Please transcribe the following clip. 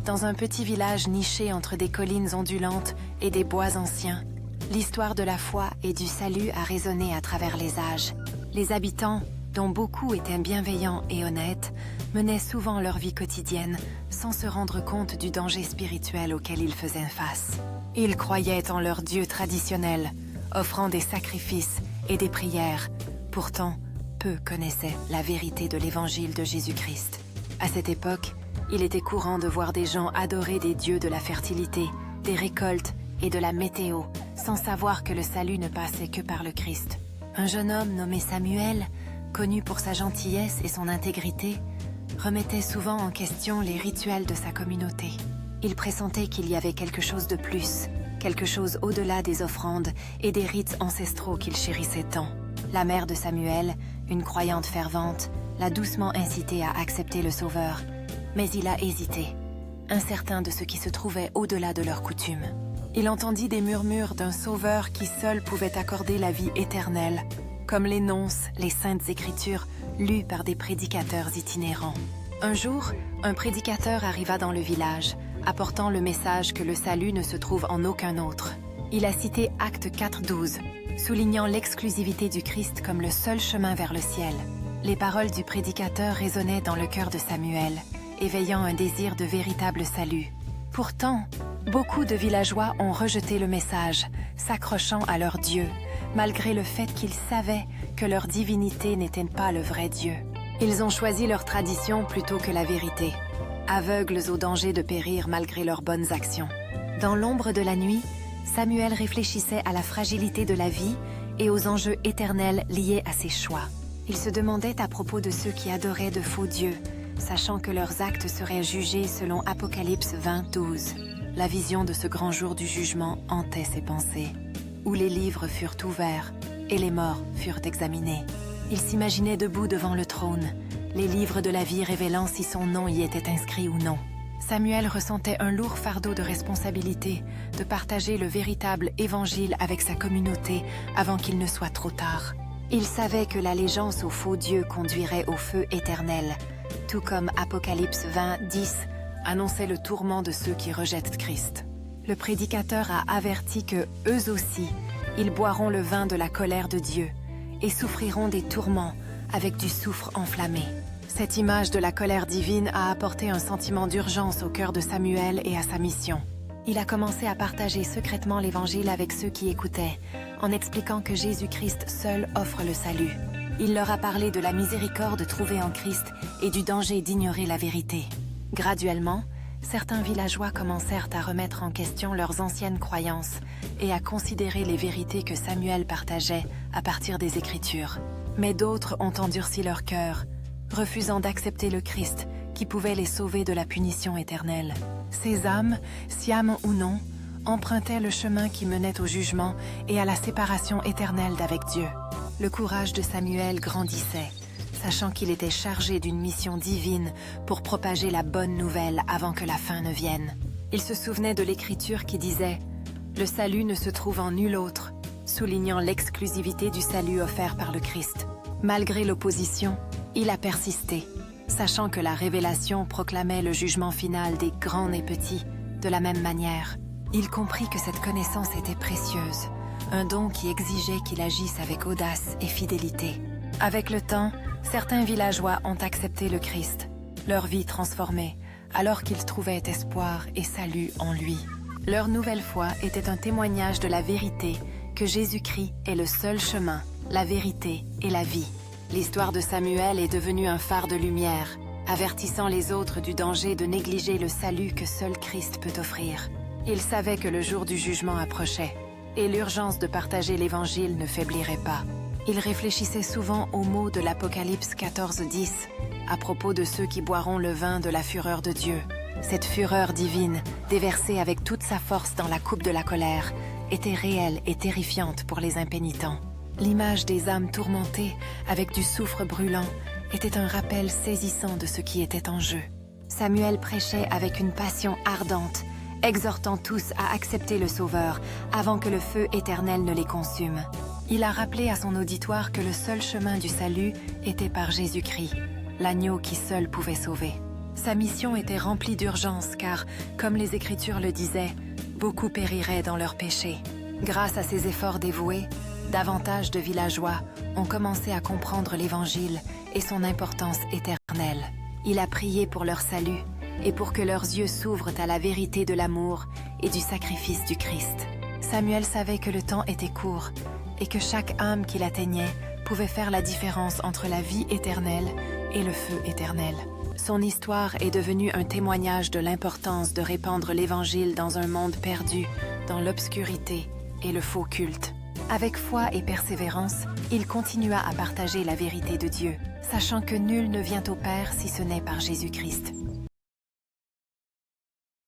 Dans un petit village niché entre des collines ondulantes et des bois anciens, l'histoire de la foi et du salut a résonné à travers les âges. Les habitants, dont beaucoup étaient bienveillants et honnêtes, menaient souvent leur vie quotidienne sans se rendre compte du danger spirituel auquel ils faisaient face. Ils croyaient en leur Dieu traditionnel, offrant des sacrifices et des prières. Pourtant, peu connaissaient la vérité de l'évangile de Jésus-Christ. À cette époque, il était courant de voir des gens adorer des dieux de la fertilité, des récoltes et de la météo, sans savoir que le salut ne passait que par le Christ. Un jeune homme nommé Samuel, connu pour sa gentillesse et son intégrité, remettait souvent en question les rituels de sa communauté. Il pressentait qu'il y avait quelque chose de plus, quelque chose au-delà des offrandes et des rites ancestraux qu'il chérissait tant. La mère de Samuel, une croyante fervente, l'a doucement incité à accepter le Sauveur, mais il a hésité, incertain de ce qui se trouvait au-delà de leurs coutumes. Il entendit des murmures d'un Sauveur qui seul pouvait accorder la vie éternelle, comme l'énoncent les Saintes Écritures lues par des prédicateurs itinérants. Un jour, un prédicateur arriva dans le village, apportant le message que le salut ne se trouve en aucun autre. Il a cité Actes 4:12, soulignant l'exclusivité du Christ comme le seul chemin vers le ciel. Les paroles du prédicateur résonnaient dans le cœur de Samuel, éveillant un désir de véritable salut. Pourtant, beaucoup de villageois ont rejeté le message, s'accrochant à leur Dieu, malgré le fait qu'ils savaient que leur divinité n'était pas le vrai Dieu. Ils ont choisi leur tradition plutôt que la vérité, aveugles au danger de périr malgré leurs bonnes actions. Dans l'ombre de la nuit, Samuel réfléchissait à la fragilité de la vie et aux enjeux éternels liés à ses choix. Il se demandait à propos de ceux qui adoraient de faux dieux, sachant que leurs actes seraient jugés selon Apocalypse 20:12. La vision de ce grand jour du jugement hantait ses pensées, où les livres furent ouverts et les morts furent examinés. Il s'imaginait debout devant le trône, les livres de la vie révélant si son nom y était inscrit ou non. Samuel ressentait un lourd fardeau de responsabilité de partager le véritable évangile avec sa communauté avant qu'il ne soit trop tard. Il savait que l'allégeance aux faux dieux conduirait au feu éternel, tout comme Apocalypse 20:10 annonçait le tourment de ceux qui rejettent Christ. Le prédicateur a averti que, eux aussi, ils boiront le vin de la colère de Dieu et souffriront des tourments avec du soufre enflammé. Cette image de la colère divine a apporté un sentiment d'urgence au cœur de Samuel et à sa mission. Il a commencé à partager secrètement l'Évangile avec ceux qui écoutaient, en expliquant que Jésus-Christ seul offre le salut. Il leur a parlé de la miséricorde trouvée en Christ et du danger d'ignorer la vérité. Graduellement, certains villageois commencèrent à remettre en question leurs anciennes croyances et à considérer les vérités que Samuel partageait à partir des Écritures. Mais d'autres ont endurci leur cœur, refusant d'accepter le Christ qui pouvait les sauver de la punition éternelle. Ces âmes, sciemment ou non, empruntaient le chemin qui menait au jugement et à la séparation éternelle d'avec Dieu. Le courage de Samuel grandissait, sachant qu'il était chargé d'une mission divine pour propager la bonne nouvelle avant que la fin ne vienne. Il se souvenait de l'Écriture qui disait « Le salut ne se trouve en nul autre », soulignant l'exclusivité du salut offert par le Christ. Malgré l'opposition, il a persisté, sachant que la révélation proclamait le jugement final des grands et petits de la même manière. Il comprit que cette connaissance était précieuse, un don qui exigeait qu'il agisse avec audace et fidélité. Avec le temps, certains villageois ont accepté le Christ, leur vie transformée, alors qu'ils trouvaient espoir et salut en lui. Leur nouvelle foi était un témoignage de la vérité que Jésus-Christ est le seul chemin, la vérité et la vie. L'histoire de Samuel est devenue un phare de lumière, avertissant les autres du danger de négliger le salut que seul Christ peut offrir. Il savait que le jour du jugement approchait, et l'urgence de partager l'Évangile ne faiblirait pas. Il réfléchissait souvent aux mots de l'Apocalypse 14:10, à propos de ceux qui boiront le vin de la fureur de Dieu. Cette fureur divine, déversée avec toute sa force dans la coupe de la colère, était réelle et terrifiante pour les impénitents. L'image des âmes tourmentées, avec du soufre brûlant, était un rappel saisissant de ce qui était en jeu. Samuel prêchait avec une passion ardente, exhortant tous à accepter le Sauveur avant que le feu éternel ne les consume. Il a rappelé à son auditoire que le seul chemin du salut était par Jésus-Christ, l'agneau qui seul pouvait sauver. Sa mission était remplie d'urgence car, comme les Écritures le disaient, beaucoup périraient dans leurs péchés. Grâce à ses efforts dévoués, davantage de villageois ont commencé à comprendre l'Évangile et son importance éternelle. Il a prié pour leur salut et pour que leurs yeux s'ouvrent à la vérité de l'amour et du sacrifice du Christ. Samuel savait que le temps était court et que chaque âme qu'il atteignait pouvait faire la différence entre la vie éternelle et le feu éternel. Son histoire est devenue un témoignage de l'importance de répandre l'Évangile dans un monde perdu, dans l'obscurité et le faux culte. Avec foi et persévérance, il continua à partager la vérité de Dieu, sachant que nul ne vient au Père si ce n'est par Jésus-Christ.